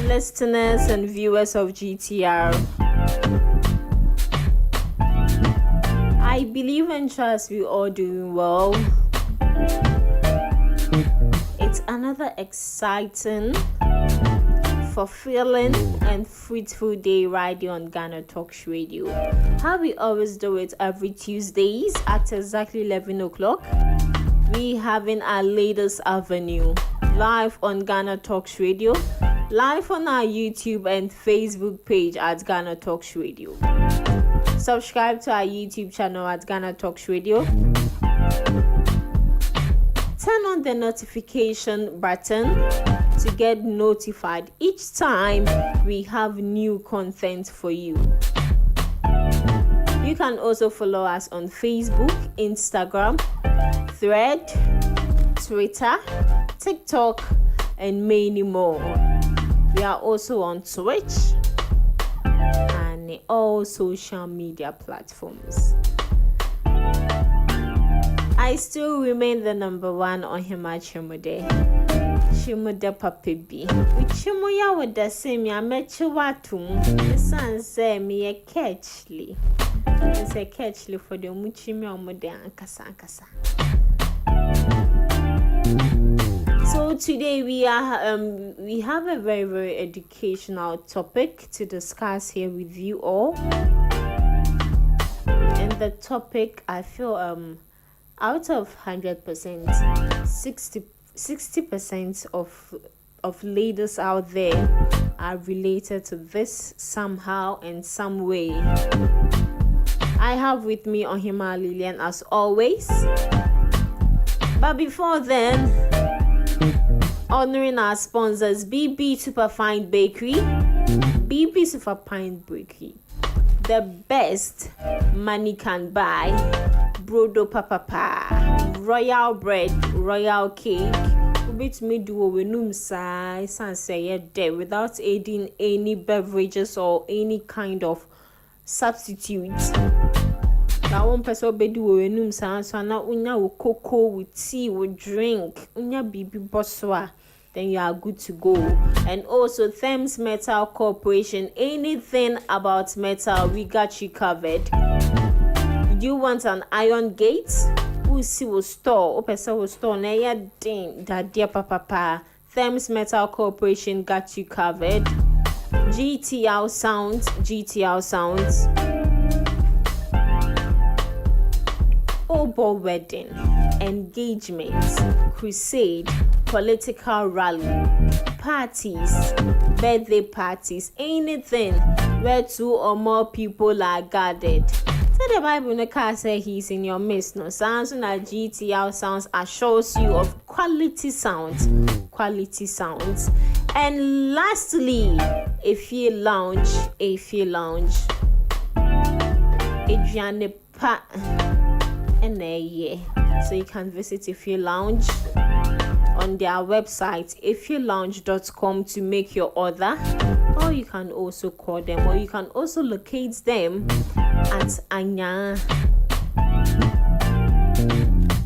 Listeners and viewers of GTR, I believe and trust we all doing well. It's another exciting, fulfilling and fruitful day right here on Ghanatalksradio. How we always do it every Tuesdays at exactly 11 o'clock. We having our latest avenue live on Ghanatalksradio, live on our YouTube and Facebook page at Ghanatalksradio. Subscribe to our YouTube channel at Ghanatalksradio. Turn on the notification button to get notified each time we have new content for you. You can also follow us on Facebook, Instagram, Thread, Twitter, TikTok, and many more. We are also on Twitch and all social media platforms. I still remain the number one on Hima Chimude. Chimude Papibi. Uchimuya with the same ya mechiwatum. The son say me a catchly. It's a catchly for the muchimi omude ankasa. So today we have a very, very educational topic to discuss here with you all. And the topic, I feel out of 100%, 60% of ladies out there are related to this somehow and some way. I have with me Ohima Lillian as always. But before then, honoring our sponsors, BB Superfine Bakery, BB Superfine Bakery, the best money can buy. Brodo Papa, royal bread, royal cake. Bit me do wenum size and say there without adding any beverages or any kind of substitutes. Now one person be do wenum size so now unya with cocoa, with tea, with drink, unya bibi boswa. Then you are good to go. And also Thames Metal Corporation, anything about metal, we got you covered. You want an iron gate? We see will store. O person will store. Na ya ding that dear papa. Thames Metal Corporation got you covered. GTR Sounds. Obo wedding, engagement, crusade, political rally, parties, birthday parties, anything where 2 or more people are gathered. So the Bible no can say he's in your midst. No sounds na GTL sounds assures you of quality sounds. And lastly, if you lounge, Adriane Pa and so you can visit If You Lounge on their website ifyoulounge.com to make your order, or you can also call them, or you can also locate them at Anya,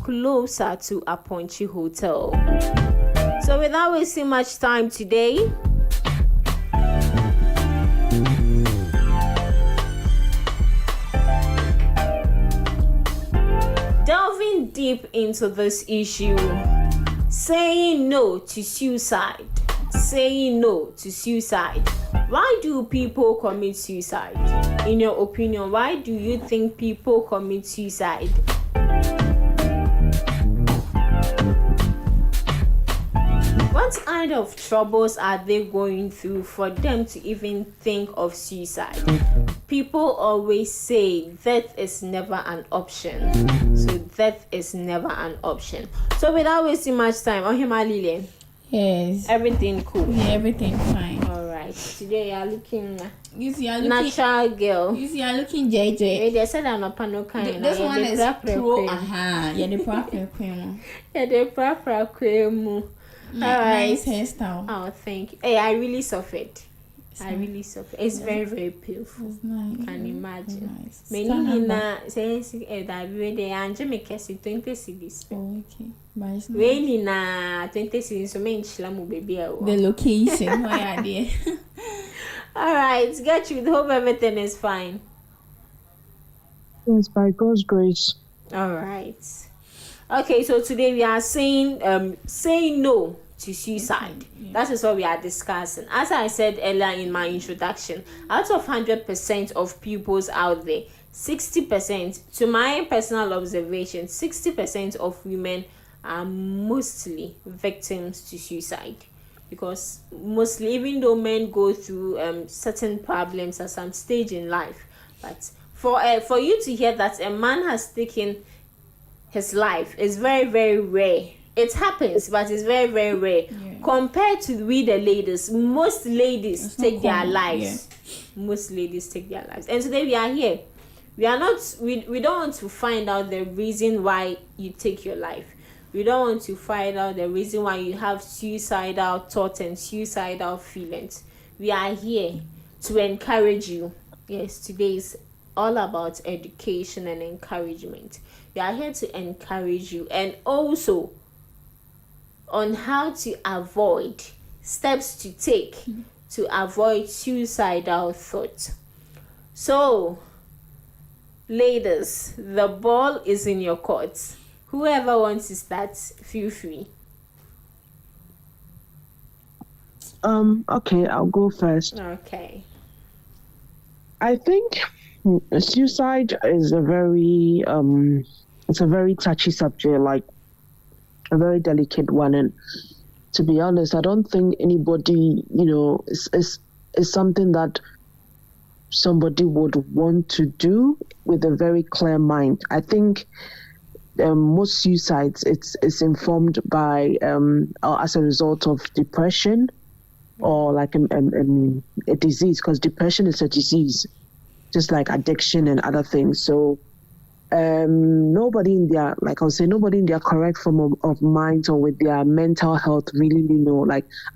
closer to Aponchi Hotel. So without wasting much time today, delving deep into this issue, saying no to suicide. Why do people commit suicide? In your opinion, why do you think people commit suicide? What kind of troubles are they going through for them to even think of suicide? People always say death is never an option. So without wasting much time, Ohima Lilian. Yes. Everything cool. Yeah, everything fine. All right. Today you are looking natural girl. You are looking JJ. They said I'm not no kind. This one is pro. Yeah, the proper cream. Nice hairstyle. Oh, thank you. Hey, I really suffered. It's very, very painful. It's nice. Can imagine. Nice. Many that we they are me 20 cities. Oh, okay. But it's nice. Really na 20 cities so me chilamu baby. The location, why are they? All right, get you. Hope everything is fine. Yes, by God's grace. All right. Okay, so today we are saying no to suicide. Yeah. That is what we are discussing. As I said earlier in my introduction, out of 100% of pupils out there, 60%, to my personal observation, 60% of women are mostly victims to suicide. Because mostly, even though men go through certain problems at some stage in life, but for you to hear that a man has taken his life is very, very rare. It happens, but it's very, very rare. Yeah. Compared to we the ladies, most ladies take their lives. Yeah. Most ladies take their lives. And today we are here. We don't want to find out the reason why you take your life. We don't want to find out the reason why you have suicidal thoughts and suicidal feelings. We are here to encourage you. Yes, today is all about education and encouragement. We are here to encourage you and also on how to avoid steps to take to avoid suicidal thoughts. So, ladies, the ball is in your court. Whoever wants to start, feel free. Okay, I'll go first. Okay. I think suicide is a very touchy subject, like a very delicate one, and to be honest, I don't think anybody, is something that somebody would want to do with a very clear mind. I think most suicides it's informed by or as a result of depression or like a disease, because depression is a disease just like addiction and other things. So nobody in their correct form of mind or with their mental health really,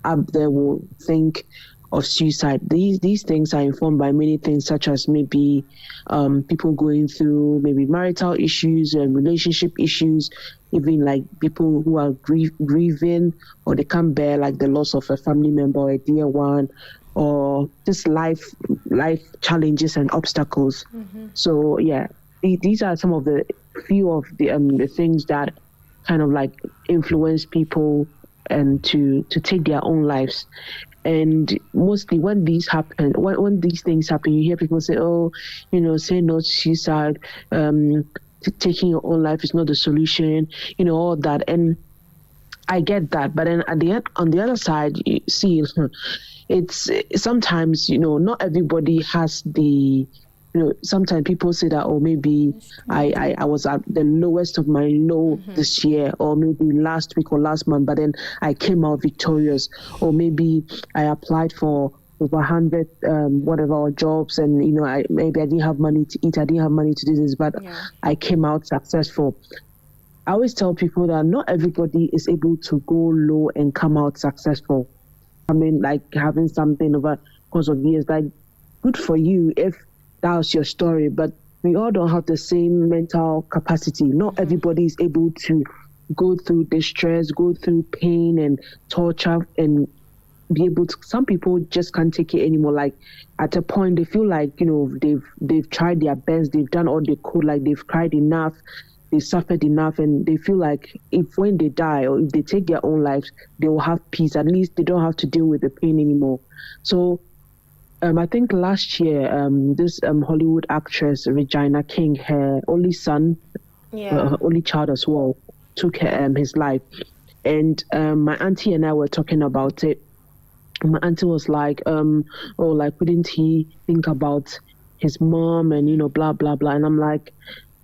up there will think of suicide. These things are informed by many things, such as maybe people going through maybe marital issues and relationship issues, even like people who are grieving or they can't bear like the loss of a family member or a dear one, or just life challenges and obstacles. Mm-hmm. So yeah, these are some of the few of the things that kind of like influence people and to take their own lives. And mostly when these happen, when these things happen, you hear people say, "Oh, say no to suicide. taking your own life is not the solution, all that. And I get that, but then on the other side, you see, it's sometimes not everybody has the. Sometimes people say that, oh, maybe I was at the lowest of my low this year, or maybe last week or last month, but then I came out victorious, or maybe I applied for over 100 whatever jobs, and maybe I didn't have money to eat, I didn't have money to do this, but I came out successful. I always tell people that not everybody is able to go low and come out successful. I mean, like having something over the course of years, like good for you if that was your story, but we all don't have the same mental capacity. Not everybody is able to go through distress, go through pain and torture, and be able to. Some people just can't take it anymore. Like at a point, they feel like they've tried their best, they've done all they could, like they've cried enough, they suffered enough, and they feel like if when they die or if they take their own lives, they will have peace. At least they don't have to deal with the pain anymore. So I think last year, this Hollywood actress Regina King, her only son, her only child as well, took his life. And my auntie and I were talking about it. My auntie was like, wouldn't he think about his mom and blah blah blah. And I'm like,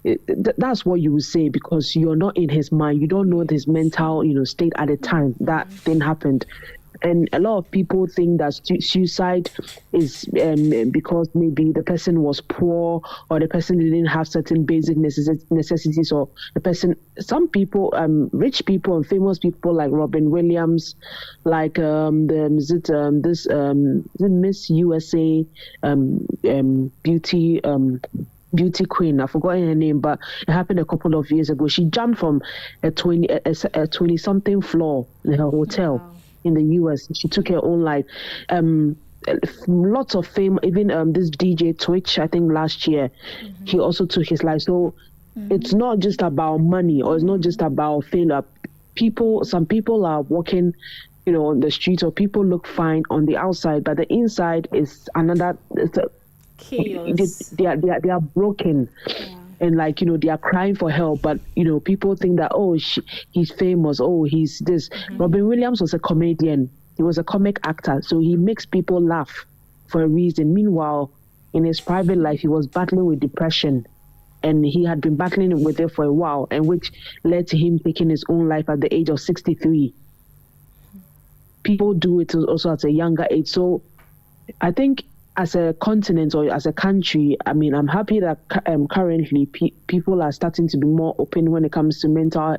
that's what you would say because you're not in his mind. You don't know his mental state at the time that thing happened. And a lot of people think that suicide is because maybe the person was poor or the person didn't have certain basic necessities, or the person. Some people, rich people and famous people like Robin Williams, like this Miss USA beauty queen. I've forgotten her name, but it happened a couple of years ago. She jumped from a 20-something floor in her hotel. Wow. In the US, she took her own life. Lots of fame, even this DJ Twitch, I think last year, he also took his life. So it's not just about money, or it's not just about failure. Some people are walking, on the streets, or people look fine on the outside, but the inside is another. Chaos. They are broken. Yeah. And they are crying for help, but people think that he's famous, he's this. Robin Williams was a comedian, he was a comic actor, so he makes people laugh for a reason. Meanwhile, in his private life, he was battling with depression, and he had been battling with it for a while, and which led to him taking his own life at the age of 63. People do it also at a younger age, so I think as a continent or as a country, I mean, I'm happy that currently people are starting to be more open when it comes to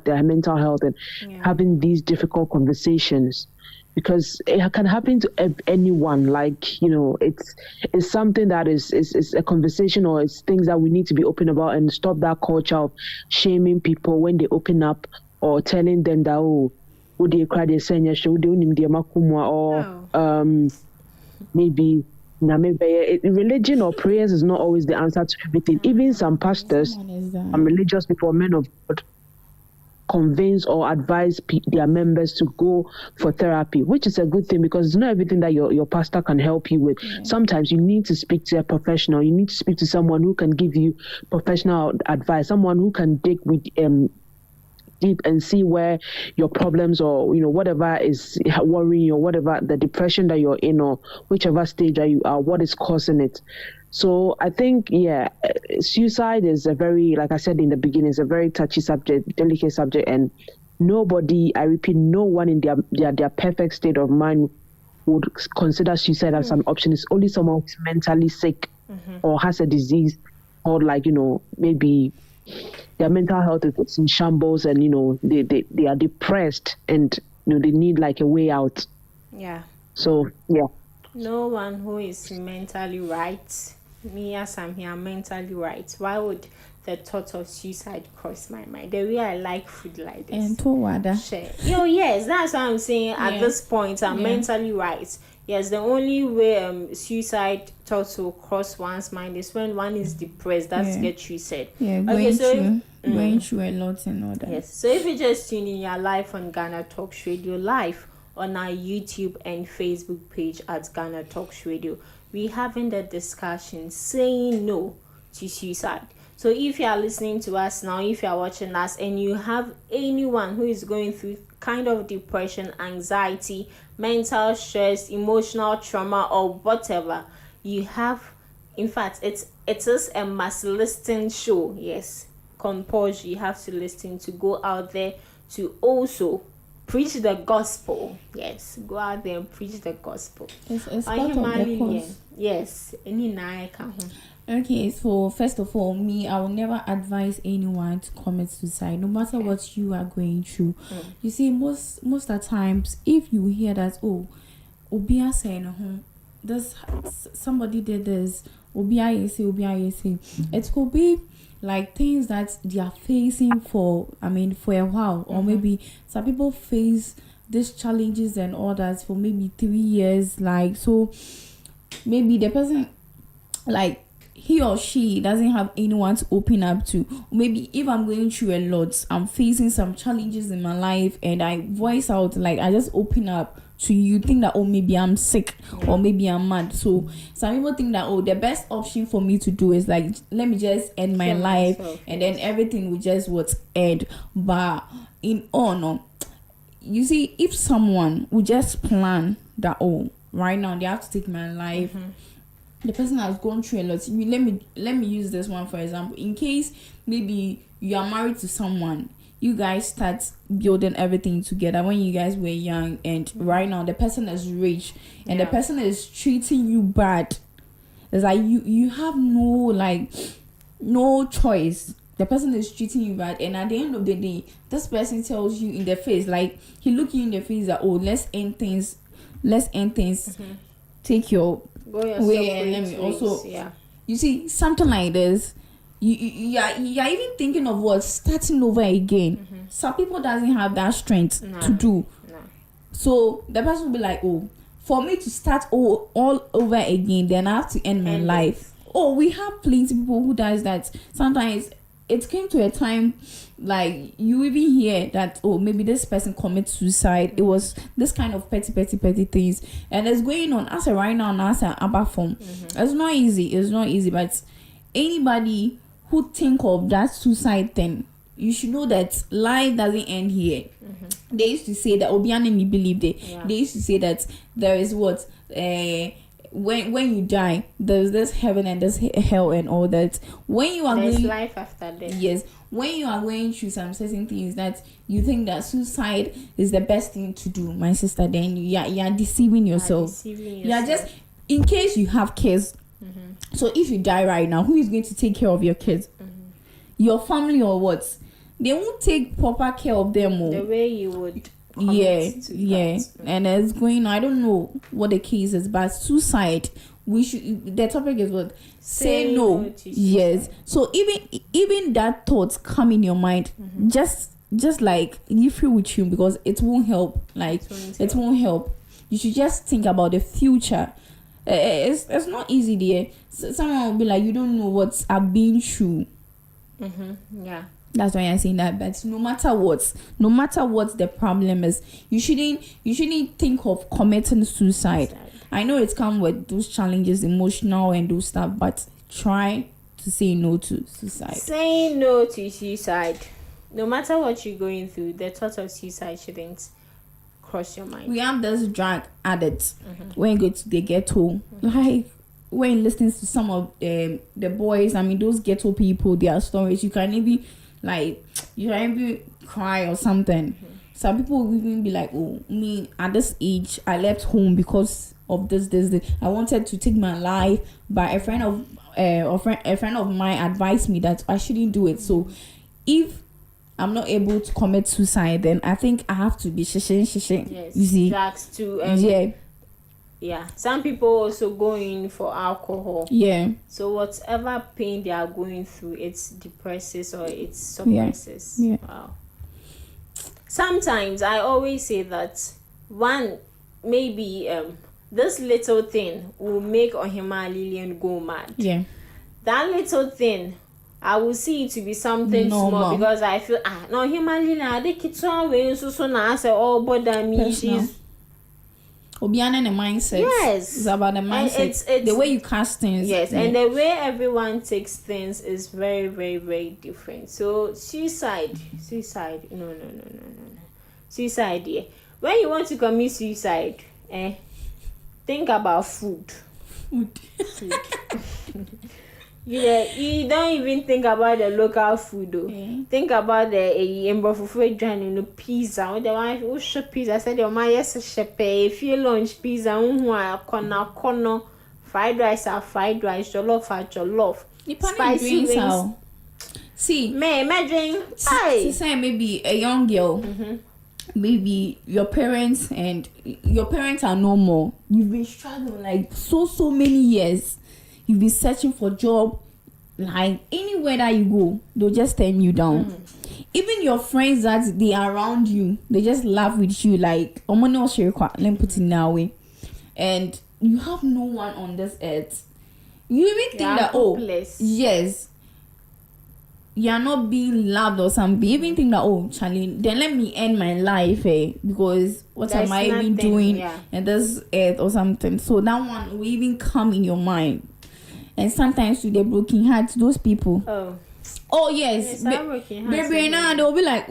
their mental health and having these difficult conversations, because it can happen to anyone. Like, it's something that is a conversation, or it's things that we need to be open about and stop that culture of shaming people when they open up, or telling them that, would they cry, they say, or maybe religion or prayers is not always the answer to everything. Even some pastors, religious people, men of God, convince or advise their members to go for therapy, which is a good thing, because it's not everything that your pastor can help you with. Sometimes you need to speak to a professional. You need to speak to someone who can give you professional advice, someone who can dig with deep and see where your problems, or whatever is worrying you, or whatever the depression that you're in, or whichever stage that you are, what is causing it. So I think suicide is a very, like I said in the beginning, is a very touchy subject, delicate subject, and nobody, I repeat, no one in their perfect state of mind would consider suicide as an option. It's only someone who's mentally sick or has a disease, or maybe their mental health is in shambles, and they are depressed, and they need like a way out. So no one who is mentally right, me as I'm here mentally right, why would the thought of suicide cross my mind? The way I like food like this, and to yes, that's what I'm saying. At this point, I'm mentally right. Yes, the only way suicide thoughts will cross one's mind is when one is depressed. That's get you said. Going through a lot and all that. Yes. So if you just tune in, your live on Ghana Talks Radio, live on our YouTube and Facebook page at Ghana Talks Radio. We having the discussion saying no to suicide. So if you are listening to us now, if you are watching us, and you have anyone who is going through kind of depression, anxiety, mental stress, emotional trauma, or whatever, you have, in fact, it is a must listen show. Yes, compulsory. You have to listen to go out there to also preach the gospel. Yes, go out there and preach the gospel. It's part of the course. Yes, any night come home. Okay, so first of all, I will never advise anyone to commit suicide, no matter what you are going through. You see, most of the times, if you hear that, Obia saying, this somebody did this, Obia say, it could be like things that they are facing for a while, or maybe some people face these challenges and all that for maybe 3 years, like, so maybe the person, like, he or she doesn't have anyone to open up to. Maybe if I'm going through a lot, I'm facing some challenges in my life, and I voice out, like, I just open up to you, think that, maybe I'm sick, or maybe I'm mad. So some people think that, the best option for me to do is, like, let me just end my life, and then everything will just end. But in honor, you see, if someone would just plan that, right now they have to take my life, the person has gone through a lot. Let me use this one for example. In case maybe you are married to someone, you guys start building everything together when you guys were young, and right now the person is rich, and the person is treating you bad. It's like you have no choice. The person is treating you bad, and at the end of the day, this person tells you in the face, like, he look you in the face that, let's end things. Take your way, and let me also. You see, something like this, you are even thinking of what, starting over again. Some people doesn't have that strength to do. So the person will be like, for me to start all over again, then I have to end my life. We have plenty of people who does that. Sometimes it came to a time, like, you even hear that, maybe this person commits suicide. It was this kind of petty things, and it's going on as a right now, as an ABBA form. It's not easy, but anybody who think of that suicide thing, you should know that life doesn't end here. They used to say that, Obianemi believed it. They used to say that there is what, when you die, there's this heaven and this hell and all that. When you are there's life after death. Yes, when you are going through some certain things that you think that suicide is the best thing to do, my sister, then you are deceiving yourself. You are just, in case you have kids. So if you die right now, who is going to take care of your kids? Your family or what? They won't take proper care of them. The way you would. And it's going, I don't know what the case is, but suicide, the topic is what, say no. Yes, so even that thoughts come in your mind, just like, you feel with you, because it won't help. Like, it won't help. You should just think about the future. It's not easy there. Someone will be like, you don't know what I've been through. That's why I'm saying that. But no matter what the problem is, you shouldn't think of committing suicide. I know it's come with those challenges, emotional and those stuff, but try to say no to suicide. Say no to suicide. No matter what you're going through, the thought of suicide shouldn't cross your mind. We have this drug addicts when you go to the ghetto, like, when listening to some of the boys, those ghetto people, their stories, you can even cry or something. Some people will even be like, me at this age, I left home because of this. I wanted to take my life, but a friend of mine advised me that I shouldn't do it. So if I'm not able to commit suicide, then I think I have to be shishin. Yes, you see, drugs too. Some people also go in for alcohol. So whatever pain they are going through, it depresses or it suppresses. Wow. Sometimes I always say that maybe this little thing will make Ohima Lillian go mad. That little thing, I will see it to be something small, because I feel no Ohima Lillian, they keep so na say bother me. Obiana and the mindset. Yes. It's about the mindset. It's the way you cast things. Yes, and the way everyone takes things is very, very, very different. So suicide. No. Suicide, yeah. When you want to commit suicide, think about food. You don't even think about the local food though. Think about the pizza. The one who shop pizza. I said your man yes shop if you lunch pizza corner fried rice, jollof. Spicy wings. See, may imagine say maybe a young girl. Maybe your parents are no more. You've been struggling like so many years. You've been searching for job. Like anywhere that you go, they'll just turn you down. Even your friends that they are around you, they just laugh with you like let me put it that way. And you have no one on this earth. You even think that hopeless. Yes, you are not being loved or something. You even think that Charlie, then let me end my life, because what am I even doing in this earth or something. So that one will even come in your mind. And sometimes with the broken hearts, those people. Oh yes. Baby, now they'll be like,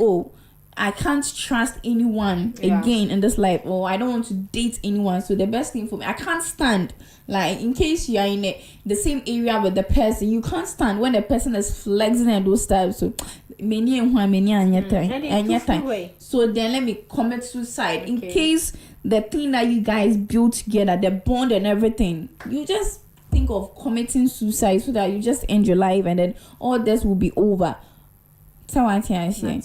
I can't trust anyone again in this life. I don't want to date anyone. So the best thing for me, I can't stand. Like in case you are in the same area with the person, you can't stand when the person is flexing and those types. So many time. So then let me commit suicide. In case the thing that you guys built together, the bond and everything, you just think of committing suicide so that you just end your life and then all this will be over. So what I say?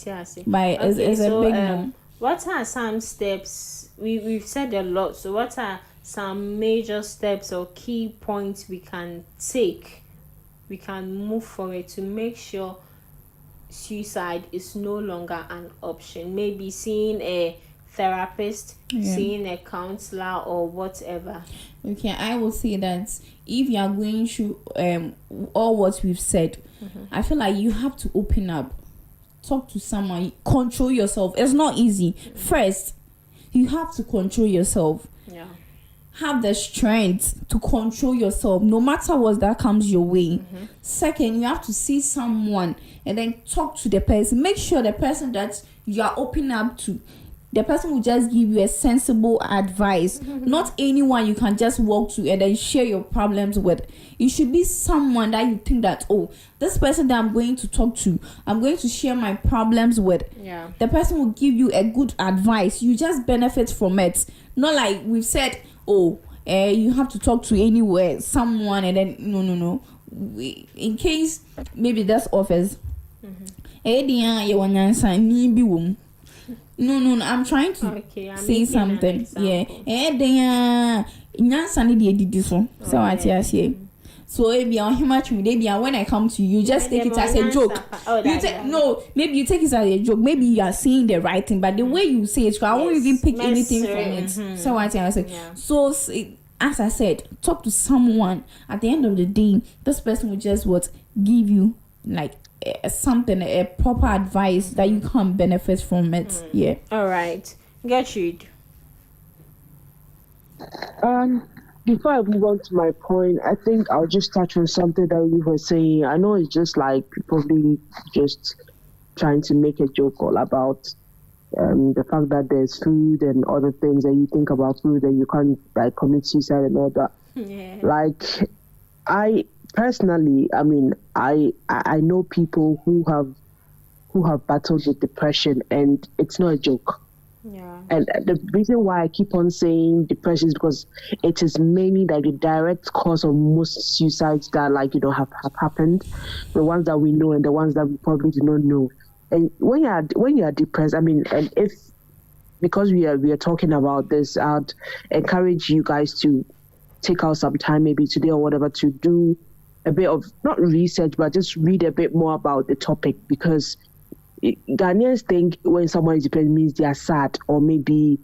But it's a big no. What are some steps? We've said a lot. So what are some major steps or key points we can take? We can move forward to make sure suicide is no longer an option. Maybe seeing a therapist, seeing a counselor or whatever. Okay, I will say that if you are going through all what we've said, I feel like you have to open up, talk to someone, control yourself. It's not easy. First, you have to control yourself. Have the strength to control yourself no matter what that comes your way. Second, you have to see someone and then talk to the person. Make sure the person that you are opening up to, the person will just give you a sensible advice. Not anyone you can just walk to and then share your problems with. It should be someone that you think that, this person that I'm going to talk to, I'm going to share my problems with. The person will give you a good advice. You just benefit from it. Not like we've said, you have to talk to someone and then no. In case maybe that's offers. No, I'm trying to say something. So if you are human, when I come to you, just take it as a joke. Maybe you take it as a joke. Maybe you are saying the right thing, but the way you say it, I won't even pick anything from it. So what I say. So as I said, talk to someone. At the end of the day, this person will just give you like something, a proper advice that you can benefit from it. All right, Gertrude. Before I move on to my point, I think I'll just touch on something that you were saying. I know it's just like probably just trying to make a joke all about the fact that there's food and other things, and you think about food and you can't like commit suicide and all that. Like I personally, I know people who have battled with depression, and it's not a joke. And the reason why I keep on saying depression is because it is mainly like the direct cause of most suicides that have happened, the ones that we know and the ones that we probably do not know. And when you are depressed, and if because we are talking about this, I'd encourage you guys to take out some time, maybe today or whatever, to do a bit of not research, but just read a bit more about the topic, because Ghanaians think when someone is depressed means they are sad, or maybe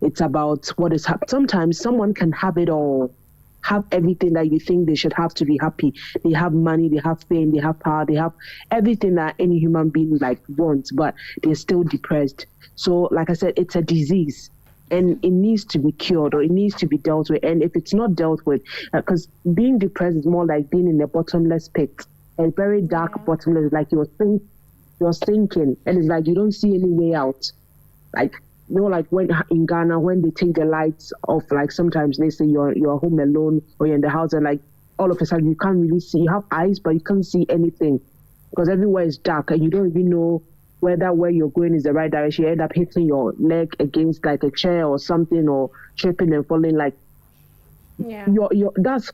it's about what is happening. Sometimes someone can have it all, have everything that you think they should have to be happy. They have money, they have fame, they have power, they have everything that any human being wants, but they're still depressed. So like I said, it's a disease. and it needs to be cured or it needs to be dealt with. And if it's not dealt with, because being depressed is more like being in a bottomless pit, a very dark bottomless, like you're sinking, and it's like you don't see any way out. Like, you know, like when in Ghana, when they take the lights off, like sometimes they say you're home alone or you're in the house, and like all of a sudden you can't really see. You have eyes, but you can't see anything because everywhere is dark, and you don't even know whether where you're going is the right direction. You end up hitting your leg against like a chair or something, or tripping and falling. Like, that's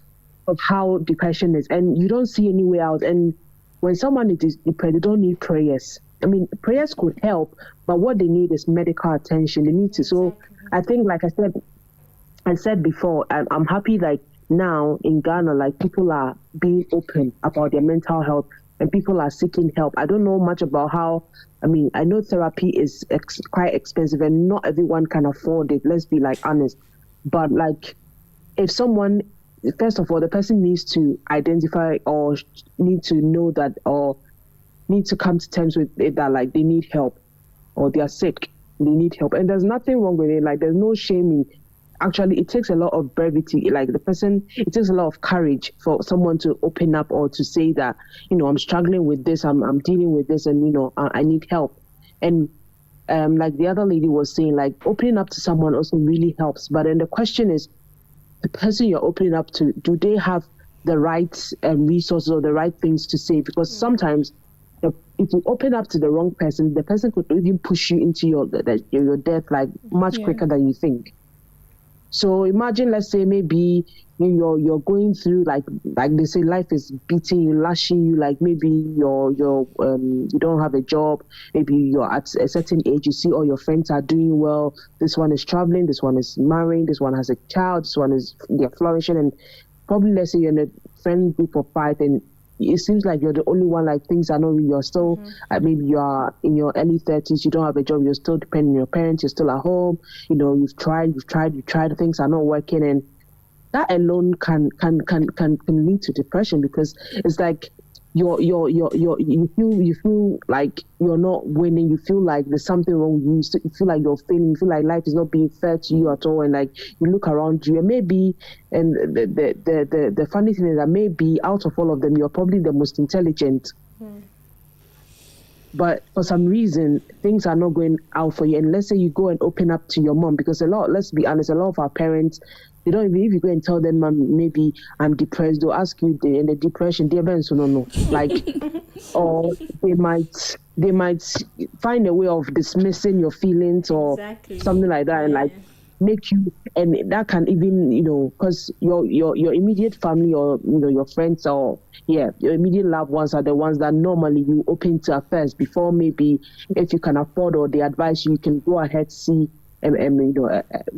of how depression is, and you don't see any way out. And when someone is depressed, they don't need prayers. I mean, prayers could help, but what they need is medical attention. They need to. So I think, like I said before, I'm happy like now in Ghana, like people are being open about their mental health and people are seeking help. I don't know much about how. I mean, I know therapy is quite expensive and not everyone can afford it. Let's be like honest. But like, if someone, first of all, the person needs to identify or need to know that, or need to come to terms with it that like they need help or they are sick, they need help. And there's nothing wrong with it. Like, there's no shame in. Actually, it takes a lot of brevity. Like it takes a lot of courage for someone to open up or to say that, you know, I'm struggling with this, I'm dealing with this, and, you know, I need help. And like the other lady was saying, like opening up to someone also really helps. But then the question is, the person you're opening up to, do they have the right resources or the right things to say? Because sometimes if you open up to the wrong person, the person could even push you into your death like much quicker than you think. So imagine, let's say maybe you're going through like they say, life is beating you, lashing you. Like maybe you don't have a job. Maybe you're at a certain age. You see all your friends are doing well. This one is traveling. This one is marrying. This one has a child. This one they're flourishing. And probably, let's say you're in a friend group of 5, and it seems like you're the only one. Like things are not really. You're still maybe you are in your early 30s. You don't have a job. You're still depending on your parents. You're still at home. You know, you've tried. Things are not working, and that alone can lead to depression, because it's like you feel like you're not winning. You feel like there's something wrong with you. You feel like you're failing. You feel like life is not being fair to you at all. And like you look around you, and maybe, and the funny thing is that maybe out of all of them, you're probably the most intelligent. But for some reason, things are not going out for you. And let's say you go and open up to your mom, because let's be honest, a lot of our parents, they don't even, if you go and tell them, Mom, maybe I'm depressed, they'll ask you in the depression, no. Like, or they might find a way of dismissing your feelings or something like that, and like make you, and that can even, you know, because your immediate family, or, you know, your friends, or your immediate loved ones are the ones that normally you open to first, before maybe, if you can afford or they advise you can go ahead, see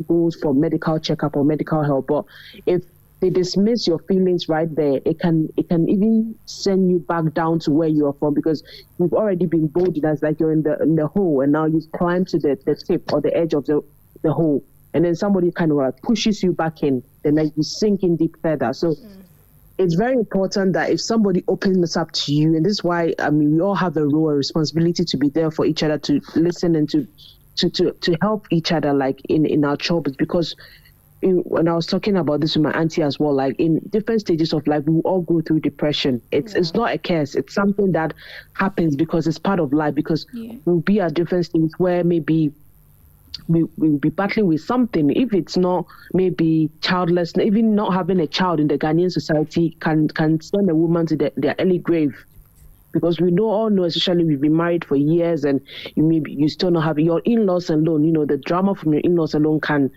go for medical checkup or medical help. But if they dismiss your feelings right there, it can even send you back down to where you are from, because you've already been bold enough, like you're in the hole, and now you've climbed to the tip or the edge of the hole, and then somebody kind of like pushes you back in, then like you sink in deep further. So it's very important that if somebody opens up to you, and this is why, I mean, we all have a role, a responsibility to be there for each other, to listen and to help each other, like in our troubles. Because when I was talking about this with my auntie as well, like in different stages of life, we all go through depression. It's not a curse. It's something that happens because it's part of life, because we'll be at different stages where maybe we'll be battling with something. If it's not maybe childless, even not having a child in the Ghanaian society can send a woman to their early grave. Because we all know, especially we've been married for years, and you still not have your in-laws alone. You know, the drama from your in-laws alone can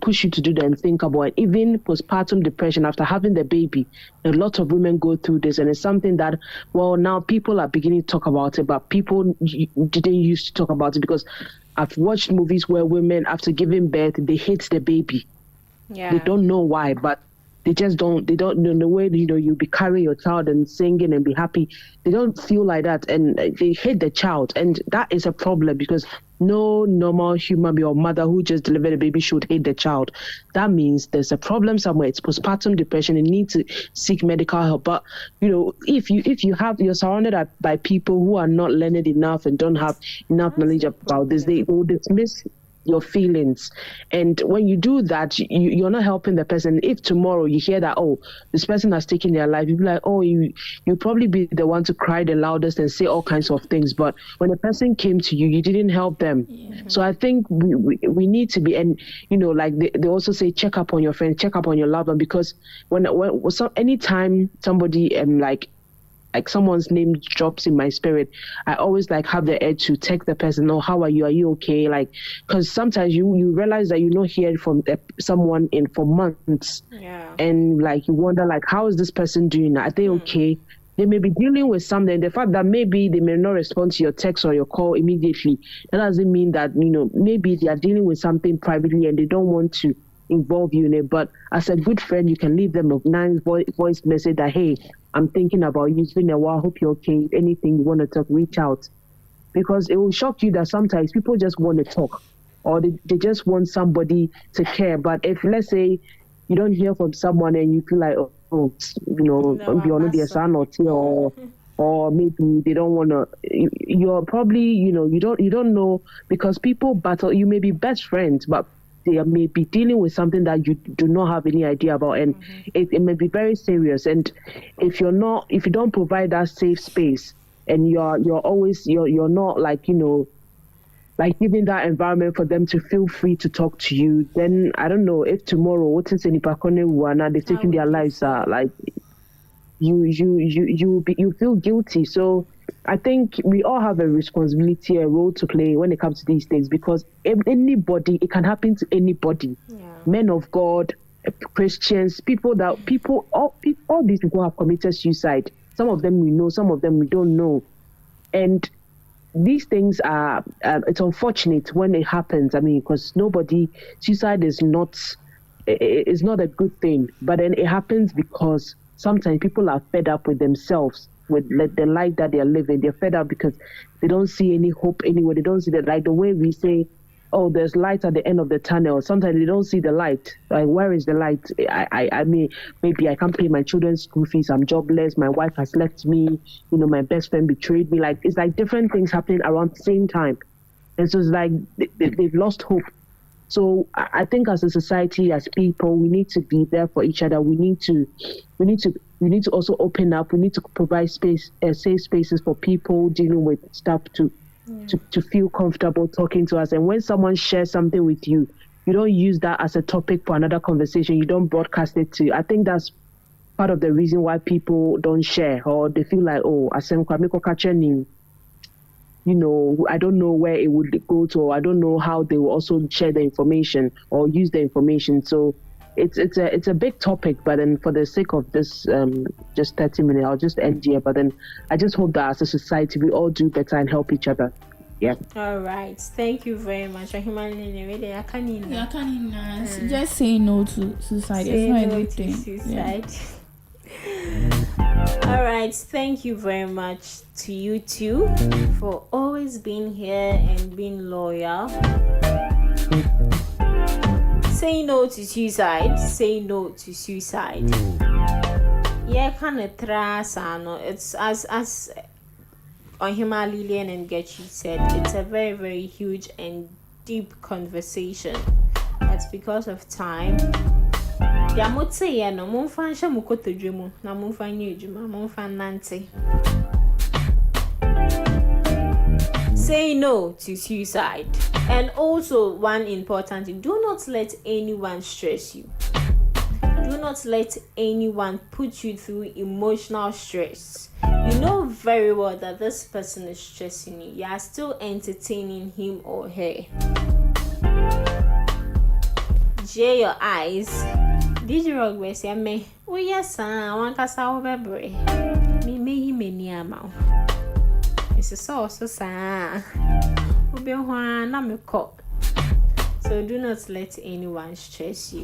push you to do that and think about it. Even postpartum depression after having the baby, a lot of women go through this, and it's something that, well, now people are beginning to talk about it, but people didn't used to talk about it, because I've watched movies where women, after giving birth, they hate the baby. They don't know why, but they just don't know the way, you know, you'll be carrying your child and singing and be happy. They don't feel like that, and they hate the child. And that is a problem, because no normal human being or mother who just delivered a baby should hate the child. That means there's a problem somewhere. It's postpartum depression. You need to seek medical help. But, you know, if you're surrounded by people who are not learned enough and don't have enough knowledge about this, they will dismiss your feelings. And when you do that, you're not helping the person. If tomorrow you hear that, oh, this person has taken their life, you'll be like, oh, you probably be the one to cry the loudest and say all kinds of things. But when a person came to you, you didn't help them. Yeah. So I think we need to be, and like they also say, check up on your friends, check up on your loved one, because anytime somebody like someone's name drops in my spirit, I always have the edge to text the person, oh, how are you? Are you okay? Because sometimes you realize that you're not hearing from someone for months. Yeah. And you wonder, how is this person doing? Are they okay? They may be dealing with something. The fact that maybe they may not respond to your text or your call immediately, that doesn't mean that, maybe they are dealing with something privately and they don't want to involve you in it. But as a good friend, you can leave them a nice voice message that, hey, I'm thinking about you. It's been a while. Hope you're okay. If anything you want to talk, reach out. Because it will shock you that sometimes people just want to talk, or they just want somebody to care. But if, let's say, you don't hear from someone and you feel like, you're not their son or maybe they don't want to, you're probably, you don't know, because people battle. You may be best friends, but they may be dealing with something that you do not have any idea about, and it may be very serious. And if you don't provide that safe space, and you're not giving that environment for them to feel free to talk to you, then I don't know if tomorrow what is they've taken their lives, you feel guilty. So I think we all have a responsibility, a role to play when it comes to these things, because anybody, it can happen to anybody. Yeah. Men of God, Christians, all these people have committed suicide. Some of them we know, some of them we don't know. And these things are, it's unfortunate when it happens. I mean, because suicide is not a good thing. But then it happens because sometimes people are fed up with themselves, with the life that they are living. They're fed up because they don't see any hope anywhere. They don't see the light. The way we say, oh, there's light at the end of the tunnel. Sometimes they don't see the light. Where is the light? I mean, maybe I can't pay my children's school fees. I'm jobless. My wife has left me. My best friend betrayed me. It's different things happening around the same time. And so it's they've lost hope. So I think as a society, as people, we need to be there for each other. We need to also open up. We need to provide safe spaces for people dealing with stuff to feel comfortable talking to us. And when someone shares something with you, you don't use that as a topic for another conversation. You don't broadcast it to. I think that's part of the reason why people don't share, or they feel like, oh, I don't know where it would go to, or I don't know how they will also share the information or use the information. So it's a big topic, but then for the sake of this just 30 minutes, I'll just end here. But then I just hope that as a society we all do better and help each other. Yeah. All right. Thank you very much. Just say no to suicide. It's not everything. Suicide. All right. Thank you very much to you two for always being here and being loyal. Say no to suicide. Say no to suicide. Yeah, kind of trasano. It's as Ohima Lillian and Getchi said, it's a very, very huge and deep conversation. That's because of time. Yamutse ya no mumfansha mukoto dwemu na mumfanye ejuma mumfan nante. Say no to suicide. And also one important thing, do not let anyone stress you. Do not let anyone put you through emotional stress. You know very well that this person is stressing you. You are still entertaining him or her. Jay your eyes. Did you wrong way say me? Oh yes, I want to say over me many amount. It's so sad. So do not let anyone stress you.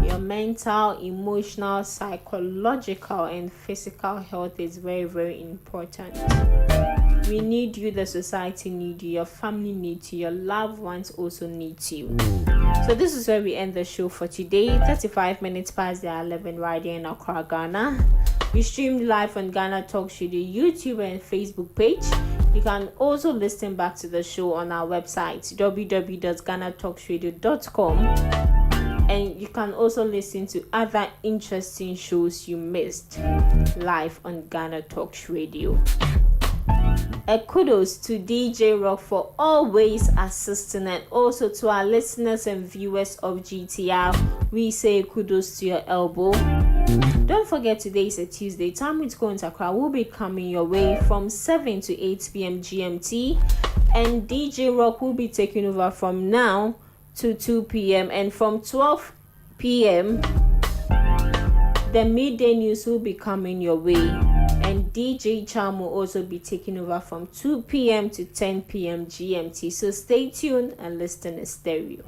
Your mental, emotional, psychological, and physical health is very, very important. We need you, the society needs you, your family needs you, your loved ones also need you. So this is where we end the show for today. 35 minutes past the 11 right here in Accra, Ghana. We streamed live on Ghana Talksradio YouTube and Facebook page. You can also listen back to the show on our website www.ghanatalksradio.com, and you can also listen to other interesting shows you missed live on Ghana Talks Radio. A kudos to DJ Rock for always assisting, and also to our listeners and viewers of GTR, we say kudos to your elbow. Don't forget, today is a Tuesday. Time with Going to Accra will be coming your way from 7 to 8 p.m. GMT, and DJ Rock will be taking over from now to 2 p.m. and from 12 p.m. the midday news will be coming your way, and DJ Charm will also be taking over from 2 p.m. to 10 p.m. GMT. So stay tuned and listen to stereo.